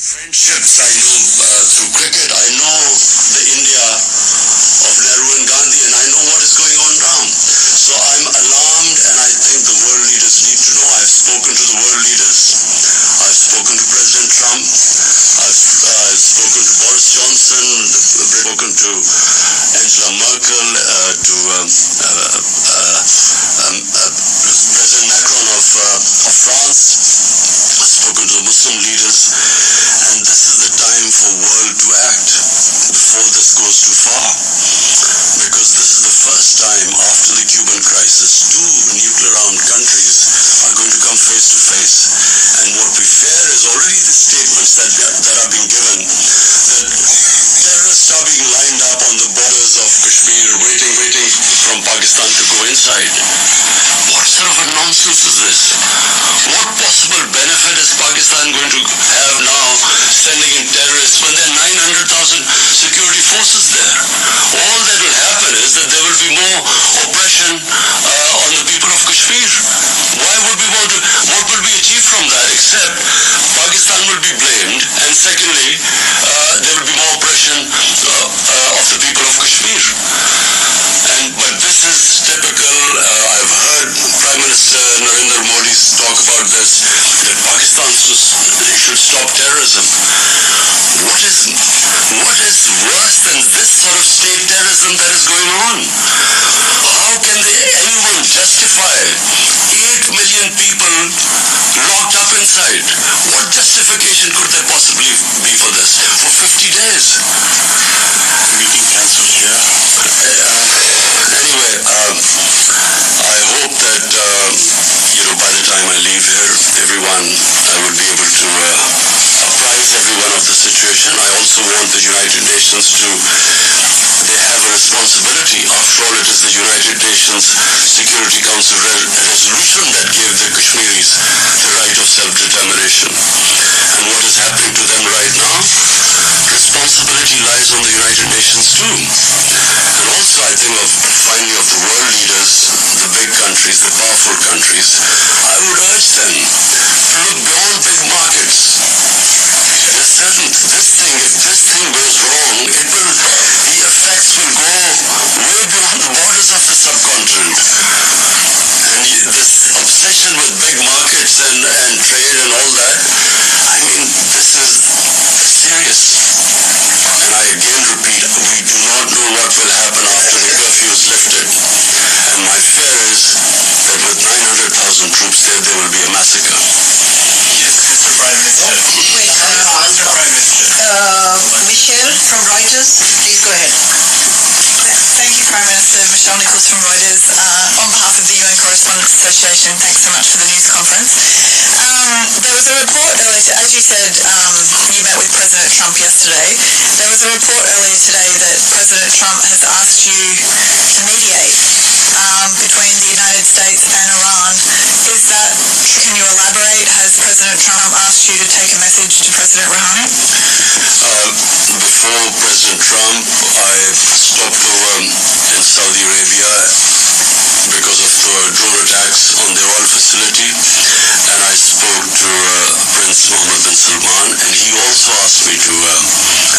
friendships I know through cricket. I know the India of Nehru and Gandhi, and I know what is going on now. So I'm alarmed, and I think the world leaders need to know. I've spoken to the world leaders. I've spoken to President Trump. I've spoken to Boris Johnson. I've spoken to Angela Merkel, to President Macron of France. I've spoken to the Muslim leaders. And this is the time for the world to act before this goes too far. Because this is the first time after the Cuban crisis, two nuclear-armed countries are going to come face to face. And what we fear is already the statements that are being given, that terrorists are being lined up on the borders of Kashmir, waiting from Pakistan to go inside. What sort of a nonsense is this? What possible benefit is Pakistan going to have now sending in terrorists when there are 900,000 security forces there? All that will happen is that there will be more oppression on the people of Kashmir. Why would we want to, what will be achieved from that except Pakistan will be blamed, and secondly, there will be more oppression of the people of Kashmir. But this is typical. I've heard Prime Minister Narendra Modi talk about this, that Pakistan should stop terrorism. What is worse than this sort of state terrorism that is going on? How can anyone justify 8 million people locked up inside? What justification could there possibly be for this? For 50 days? Meeting cancelled here. Anyway, I hope that, by the time I leave here, I will be able to apprise everyone of the situation. I also want the United Nations they have a responsibility. After all, it is the United Nations Security Council resolution that gave the Kashmiris the right of self-determination. And what is happening to them right now? Responsibility lies on the United Nations too. And also, I think finally of the world leaders, the big countries, the powerful countries, I would urge them to look beyond big markets. If this thing goes wrong, the effects will go way beyond the borders of the subcontinent. And this obsession with big markets and trade and all that, I mean, this is serious. And I again repeat, we do not know what will happen after the curfew is lifted. And my fear is that with 900,000 troops there will be a massacre. Yes, Mr. Prime Minister. Wait, Mr. Prime Minister. Michelle from Reuters, please go ahead. Thank you, Prime Minister. Michelle Nichols from Reuters. On behalf of the UN Correspondents Association, thanks so much for the news conference. There was a report earlier, as you said, you met with President Trump yesterday. There was a report earlier today that President Trump has asked you to mediate between the United States and Iran. Can you elaborate? Has President Trump asked you to take a message to President Rouhani? Before President Trump, I stopped over in Saudi Arabia because of the drone attacks on their oil facility, and I spoke to Prince Mohammed bin Salman, and he also asked me to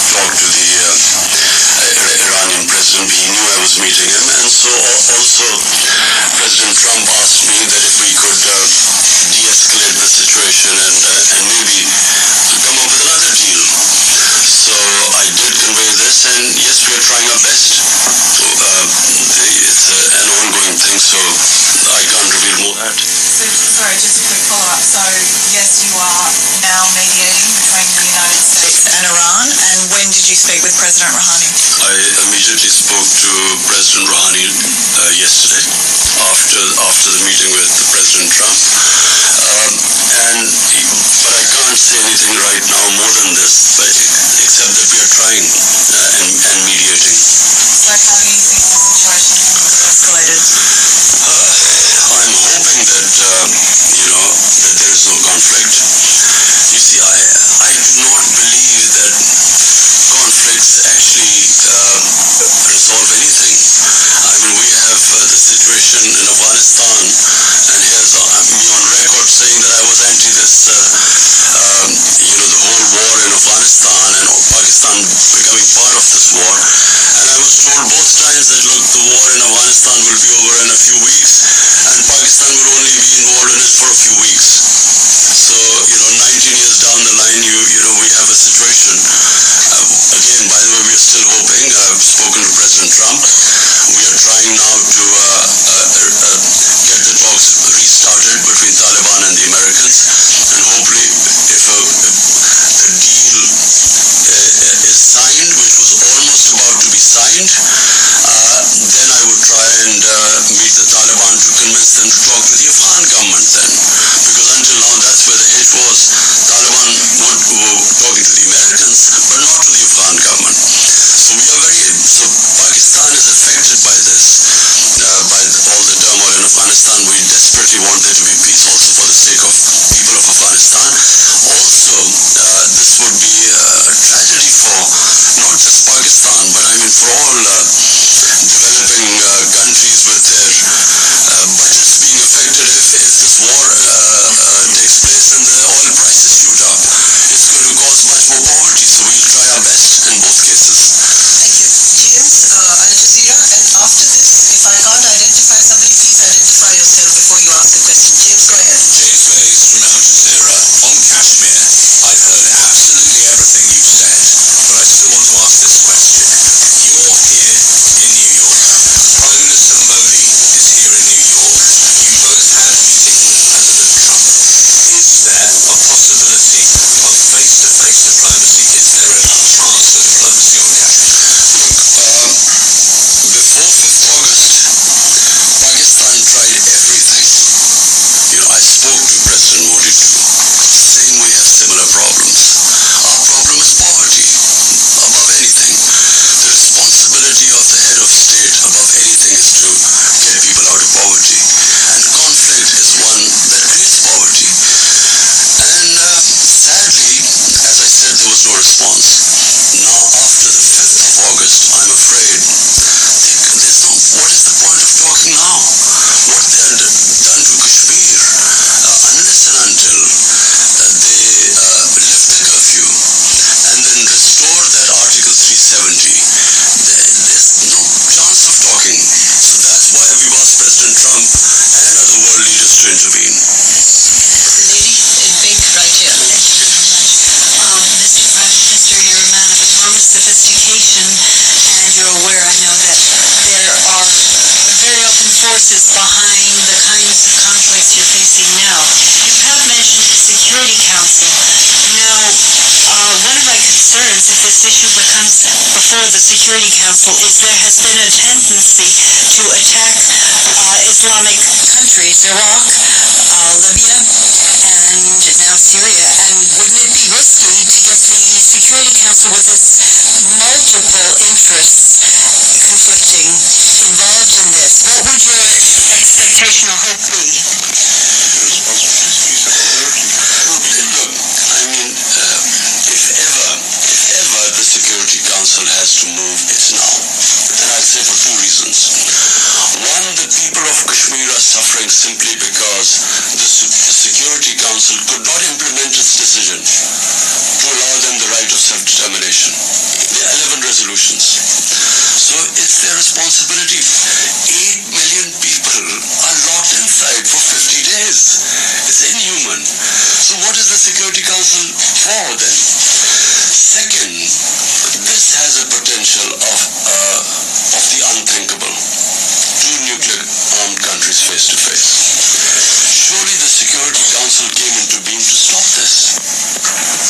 talk to the Iranian president. He knew I was meeting him, and so also President Trump asked me that if we could de-escalate the situation and maybe come up with another deal. So I did convey this, and yes, we are trying our best. It's an ongoing thing, so I can't reveal more than that. Sorry, just a quick follow-up. So, yes, you are now mediating between the United States and Iran, and when did you speak with President Rouhani? I immediately spoke to President Rouhani yesterday after the meeting with President Trump. But I can't say anything right now more than this, except that we are trying and mediating. So how do you think the situation has escalated? I'm hoping that, that there is no conflict. You see, I do not believe that conflicts actually resolve anything. I mean, we have the situation in Afghanistan, and here's me on record a few weeks. So, 19 years down the line, we have a situation. Again, by the way, we are still hoping. I've spoken to President Trump. We are trying now to get the talks restarted between Taliban and the Americans. And hopefully, if the deal is signed, which was almost about to be signed, then I would try and meet the Taliban to convince them to talk to the Afghan government then. Because until now, that's where the hit was. Taliban were talking to the Americans, but not to the Afghan government. So Pakistan is affected by this, by all the turmoil in Afghanistan. We desperately want there to be peace, also for the sake of people of Afghanistan. Also, this would be a tragedy for not just Pakistan, but I mean for all developing countries with their budgets being affected if this war takes place and the oil prices shoot up. It's going to cause much more poverty, so we'll try our best in both cases. Thank you. James, Al Jazeera, and after this, if I can't identify somebody, please identify yourself before you ask the question. James, go ahead. James Bays from Al Jazeera. On Kashmir, I've heard absolutely everything you've said, but I still want to ask this question. You're here in New York. Prime Minister Modi is here in New York. You both had meetings with President Trump. Is there a possibility of face-to-face diplomacy? Is there a chance for diplomacy on Kashmir? Before 5th August, Pakistan tried everything. I spoke to President Modi too, saying we have similar problems. Our problem is poverty, above anything. The responsibility of the head of state above anything is to get people out of poverty. And conflict is one that creates poverty. And sadly, as I said, there was no response. Now, after the 5th of August, I'm afraid what is the point of talking now? What they had done to Kashmir, unless and until they lift the curfew and then restore that Article 370, there's no chance of talking. So that's why we've asked President Trump and other world leaders to intervene. The lady in pink right here. Mr. Prime Minister, you're a man of enormous sophistication, and you're aware, I know, that there are very often forces behind the kinds of conflicts you're facing now. You have mentioned the Security Council. Now, one of my concerns, if this issue becomes before the Security Council, is there has been a tendency to attack Islamic countries, Iraq, Libya, and now Syria. And wouldn't it be risky to get the Security Council with its multiple interests conflicting involved in this? What would your expectation or hope be? Look, I mean, if ever the Security Council has to move, it's now. And I'll say for two reasons. One, the people of Kashmir are suffering simply because the Security Council could not implement its decision to allow them the right of self-determination. The 11 resolutions. So it's their responsibility. 8 million people are locked inside for 50 days. It's inhuman. So what is the Security Council for then? Second, this has a potential of the unthinkable. Two nuclear armed countries face to face. Surely the Security Council came into being to stop this.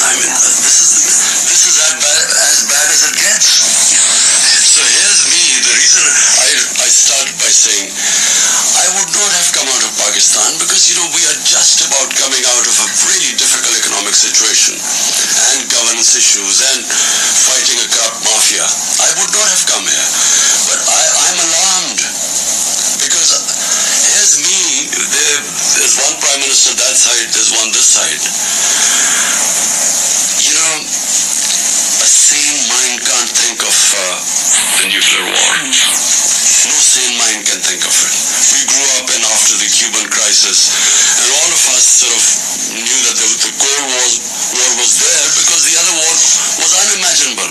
I mean, this is as bad as it gets. So here's me. The reason I start by saying I would not have come out of Pakistan because, we are just about coming out of a really difficult economic situation and governance issues and fighting a corrupt mafia. I would not have come here. But I'm alarmed because here's me. There's one Prime Minister that side, there's one this side. A sane mind can't think of the nuclear war. No sane mind can think of it. We grew up after the Cuban crisis, and all of us sort of knew that the Cold War was there because the other war was unimaginable.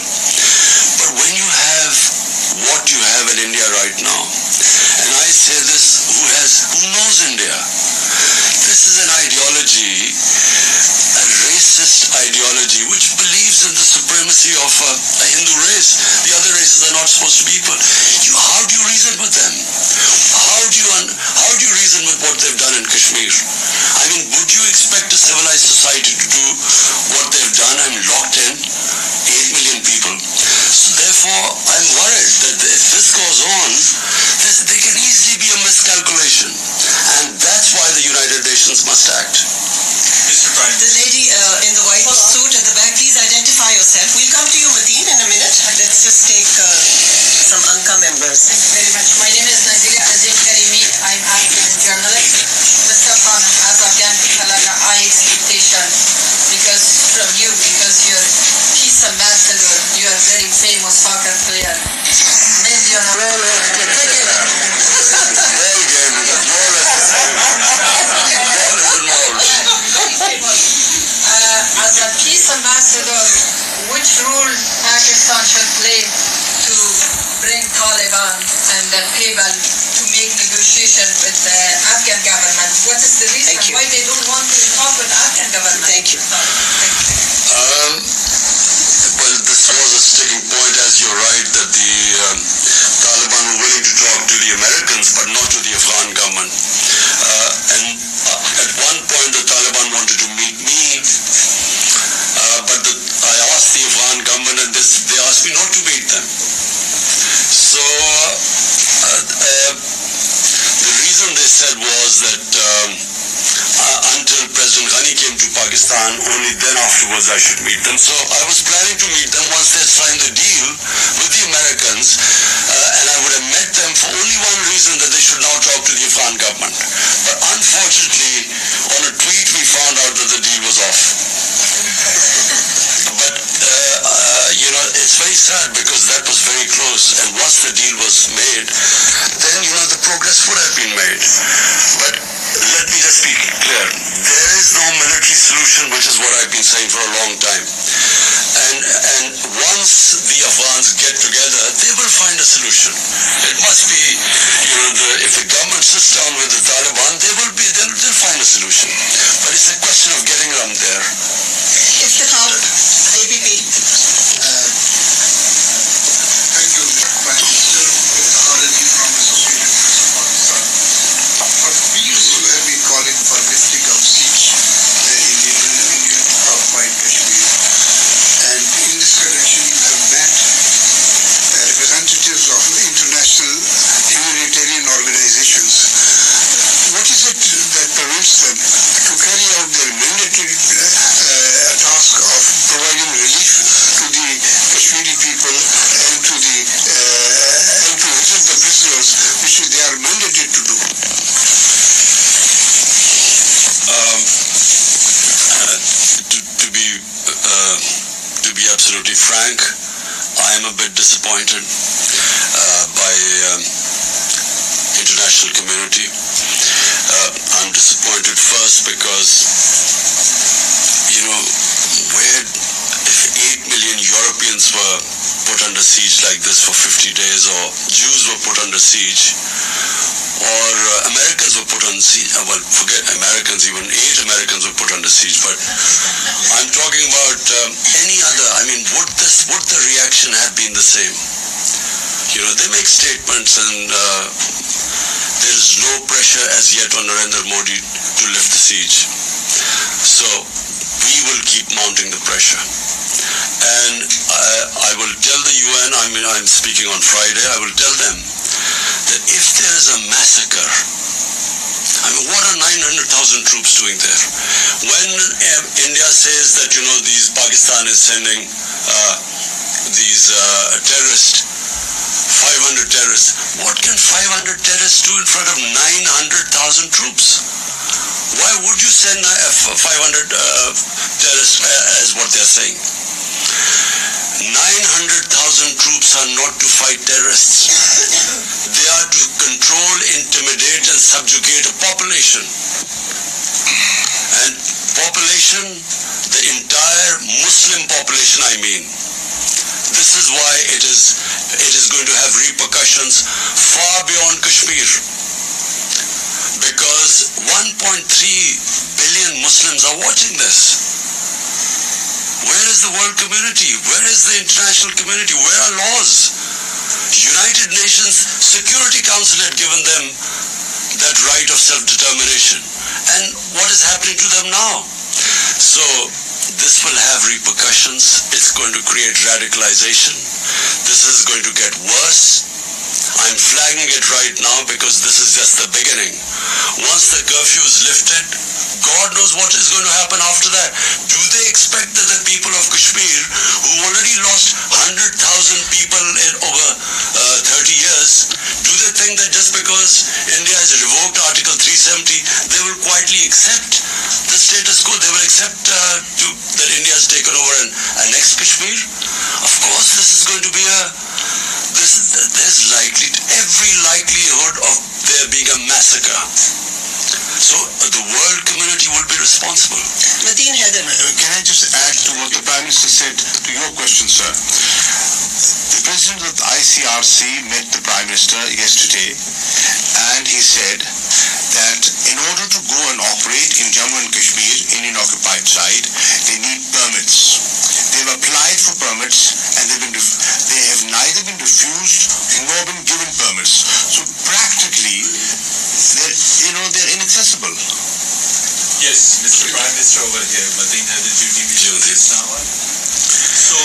But when you have what you have in India right now, and I say this who knows India, this is an idea mercy of a Hindu race. The other races are not supposed to be equal. How do you reason with them? How do you reason with what they've done in Kashmir? I mean, would you expect a civilized society to do what they've done? I'm locked in, 8 million people. So therefore, I'm worried that if this goes on, there can easily be a miscalculation. And that's why the United Nations must act. Mr. Prime The lady in the white suit at the back, please identify yourself. We'll come to you, Mateen, in a minute. Let's just take some ANCA members. Thank you very much. My name is Nazira Azim Karimi. I'm Afghan journalist. Mr. Khan, as Afghan Kalaga, I expectation from you because you're peace ambassador, you are very famous soccer player. Million as a peace ambassador, which role Pakistan should play to bring Taliban and the table to make negotiation with the Afghan government? What is the reason why they don't want to talk with Afghan government? Thank you. Well, this was a sticking point, as you're right, that the Taliban were willing to talk to the Americans, but not to the Afghan government. And at one point, the Taliban wanted to meet me, but I asked the Afghan government, and they asked me not to meet them. So the reason they said was that until President Ghani came to Pakistan, only then afterwards I should meet them. So I was planning to meet them once they signed the deal with the Americans, and I would have met them for only one reason, that they should now talk to the Afghan government. But unfortunately, on a tweet we found out that the deal was off. But it's very sad because that was very close, and once the deal was made, then the progress would have been made. But let me just be clear. There is no military solution, which is what I've been saying for a long time. And once the Afghans get together, they will find a solution. It must be, if the government sits down with the Taliban, they'll find a solution. But it's a question of getting them there. Iftikhar, APP. Thank you, Prime Minister. Khalidi from Associated Press of Pakistan. For weeks you have been calling for lifting of siege in occupied Kashmir. And in this connection you have met representatives of international humanitarian organizations. What is it that prevents them to carry out their mandatory task of providing relief to the Kashmiri people and to visit the prisoners, which they are mandated to do? To be absolutely frank, I am a bit disappointed by international community. I'm disappointed first because, if 8 million Europeans were put under siege like this for 50 days, or Jews were put under siege, or Americans were put under siege, well, forget Americans, even 8 Americans were put under siege, but I'm talking about any other, would the reaction have been the same? They make statements and there is no pressure as yet on Narendra Modi to lift the siege. So we will keep mounting the pressure. And I will tell the UN, I'm speaking on Friday, I will tell them that if there is a massacre, what are 900,000 troops doing there? When India says that, Pakistan is sending these terrorists, 500 terrorists, what can 500 terrorists do in front of 900,000 troops? Why would you send 500 terrorists as what they're saying? 900,000 troops are not to fight terrorists. They are to control, intimidate and subjugate a population. And population, the entire Muslim population, This is why it is going to have repercussions far beyond Kashmir. Because 1.3 billion Muslims are watching this. Where is the world community? Where is the international community? Where are laws? United Nations Security Council had given them that right of self-determination. And what is happening to them now? So this will have repercussions. It's going to create radicalization. This is going to get worse. I'm flagging it right now because this is just the beginning. Once the curfew is lifted, God knows what is going to happen after that. Do they expect that the people of Kashmir, who already lost 100,000 people in over 30 years, do they think that just because India has revoked Article 370, they will quietly accept the status quo? They will accept that India has taken over and annexed Kashmir? Of course, this is going to be there's every likelihood of there being a massacre. So the world community will be responsible. Madeen Haider. Can I just add to what the Prime Minister said to your question, sir? The President of the ICRC met the Prime Minister yesterday, and he said that in order to go and operate in Jammu and Kashmir, Indian occupied side, they need permits. They've applied for permits, and they have neither been refused nor been given permits. So practically, they're inaccessible. Yes, Mr. Prime Minister over here. Madeen Haider, So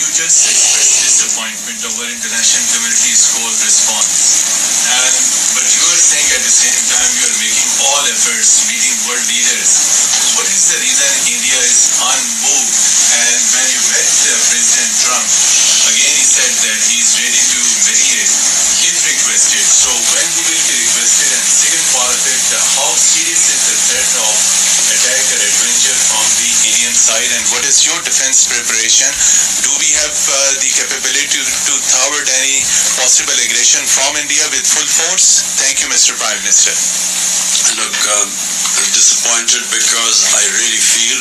you just expressed disappointment over international community's cold response. But you are saying at the same time you are making all efforts, meeting world leaders. What is the reason India is unmoved? And when you met President Trump, again he said that he is ready to mediate if requested. So when he will be requested? And second part of it, how serious is the threat of attack or adventure from the Indian side, and what is your defense preparation? Do we have the capability to thwart any possible aggression from India with full force? Thank you, Mr. Prime Minister. Look, I'm disappointed because I really feel,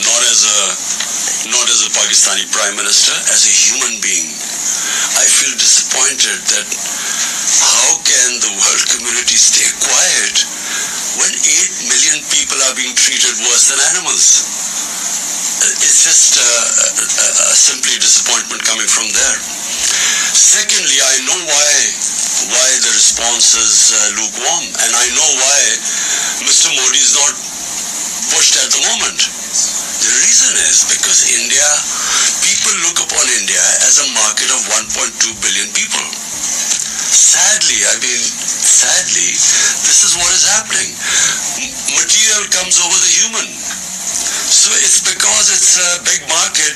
not as a Pakistani Prime Minister, as a human being, I feel disappointed that how can the world community stay quiet when 8 million people are being treated worse than animals? It's just simply disappointment coming from there. Secondly, I know why the response is lukewarm, and I know why Mr. Modi is not pushed at the moment. The reason is because people look upon India as a market of 1.2 billion people. Sadly, this is what is happening. Material comes over the human. So it's because it's a big market.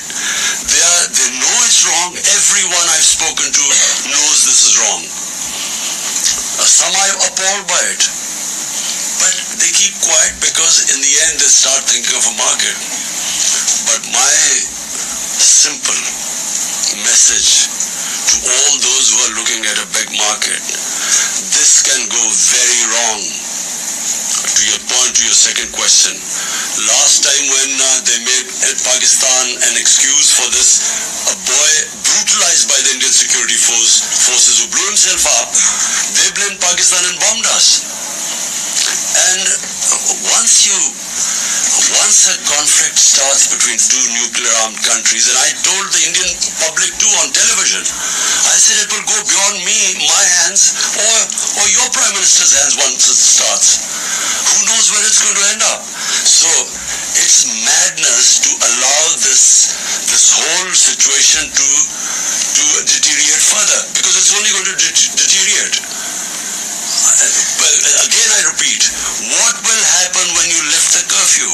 They know it's wrong. Everyone I've spoken to knows this is wrong. Some are appalled by it. But they keep quiet because in the end they start thinking of a market. But my simple message to all those who are looking at a big market, this can go very wrong. To your point, to your second question, last time when they made Pakistan an excuse for this, a boy brutalized by the Indian security forces who blew himself up, they blamed Pakistan and bombed us. And once a conflict starts between two nuclear-armed countries, and I told the Indian public too on television, I said it will go beyond my hands, or your Prime Minister's hands once it starts. Who knows where it's going to end up? So it's madness to allow this whole situation to deteriorate further, because it's only going to deteriorate. But again I repeat, what will happen when you lift the curfew?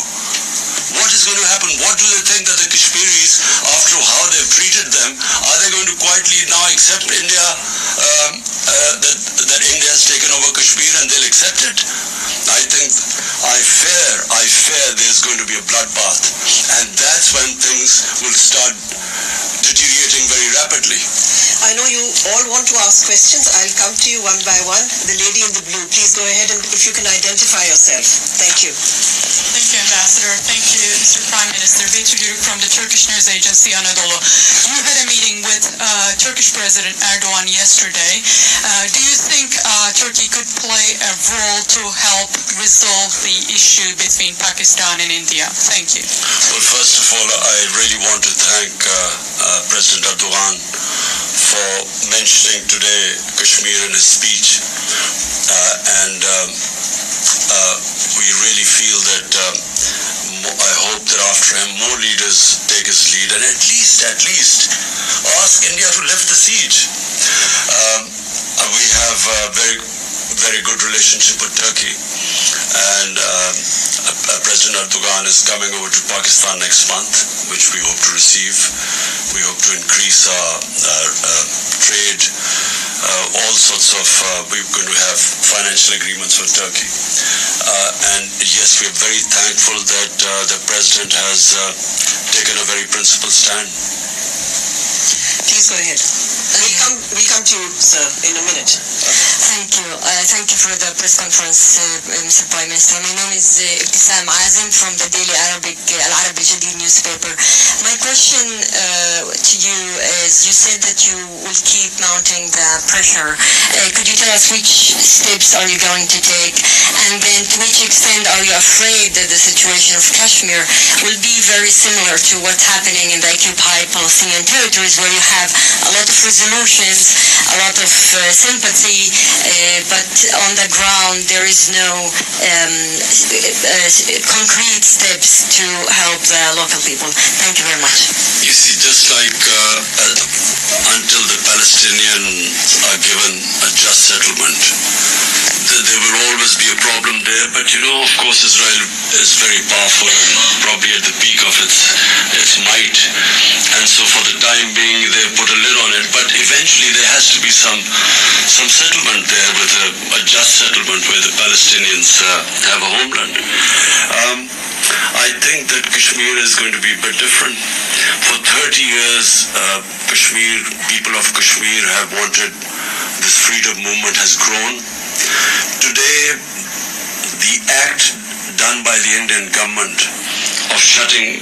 What is going to happen? What do they think that the Kashmiris, after how they've treated them, are they going to quietly now accept India, that India has taken over Kashmir and they'll accept it? I fear there's going to be a bloodbath, and that's when things will start deteriorating very rapidly. I know you all want to ask questions. I'll come to you one by one. The lady in the blue, please go ahead, and if you can identify yourself. Thank you. Thank you, Ambassador. Thank you, Mr. Prime Minister, Betül Yürük from the Turkish news agency Anadolu. You had a meeting with Turkish President Erdogan yesterday. Do you think Turkey could play a role to help resolve the issue between Pakistan and India? Thank you. Well, first of all, I really want to thank President Erdogan for mentioning today Kashmir in his speech. We really feel that I hope that after him more leaders take his lead and at least ask India to lift the siege. We have a very good relationship with Turkey, and President Erdogan is coming over to Pakistan next month, which we hope to receive. We hope to increase our trade, all sorts of, we're going to have financial agreements with Turkey. And yes, we're very thankful that the President has taken a very principled stand. Please go ahead. We come to you, sir, in a minute. Thank you. Thank you for the press conference, Mr. Prime Minister. My name is Ibtisam Azim from the Daily Arabic, Al-Arab Al-Jadid newspaper. My question to you is, you said that you will keep mounting the pressure. Could you tell us which steps are you going to take? And then to which extent are you afraid that the situation of Kashmir will be very similar to what's happening in the occupied Palestinian territories, where you have a lot of resolutions, a lot of sympathy, but on the ground there is no concrete steps to help the local people? Thank you very much. You see, just like until the Palestinians are given a just settlement, there will always be a problem there. But you know, of course, Israel is very powerful and probably at the peak of its might, and so for the time being they put a lid on it. But eventually there has to be some settlement there, with a just settlement where the Palestinians have a homeland. I think that Kashmir is going to be a bit different. For 30 years, people of Kashmir have wanted this freedom movement has grown. Today, the act done by the Indian government of shutting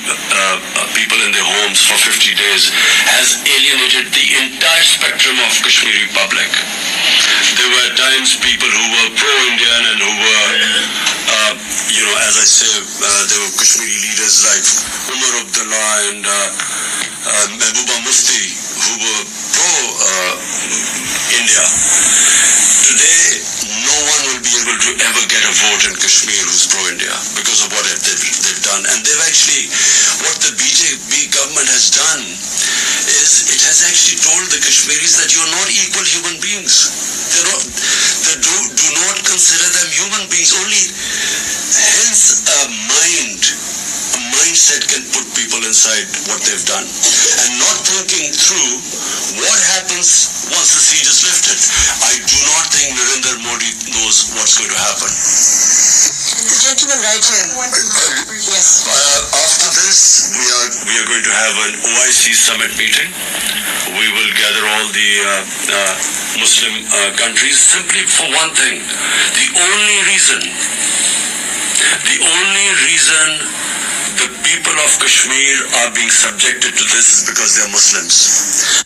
people in their homes for 50 days has alienated the entire spectrum of Kashmiri public. There were at times people who were pro-Indian and who were, as I say, there were Kashmiri leaders like Umar Abdullah and Mehbooba Mufti who were pro-India. Today, no one will be able to ever get a vote in Kashmir who's pro-India because of what they've done. And they've actually, what the BJP government has done is it has actually told the Kashmiris that you're not equal human beings. They do not consider them human beings. Only hence a mindset can put people inside what they've done, and not thinking through what happens once the siege is lifted. I do not think Narendra Modi knows what's going to happen. The gentleman right here. Yes. After this, we are going to have an OIC summit meeting. We will gather all the Muslim countries simply for one thing. The only reason the people of Kashmir are being subjected to this is because they are Muslims.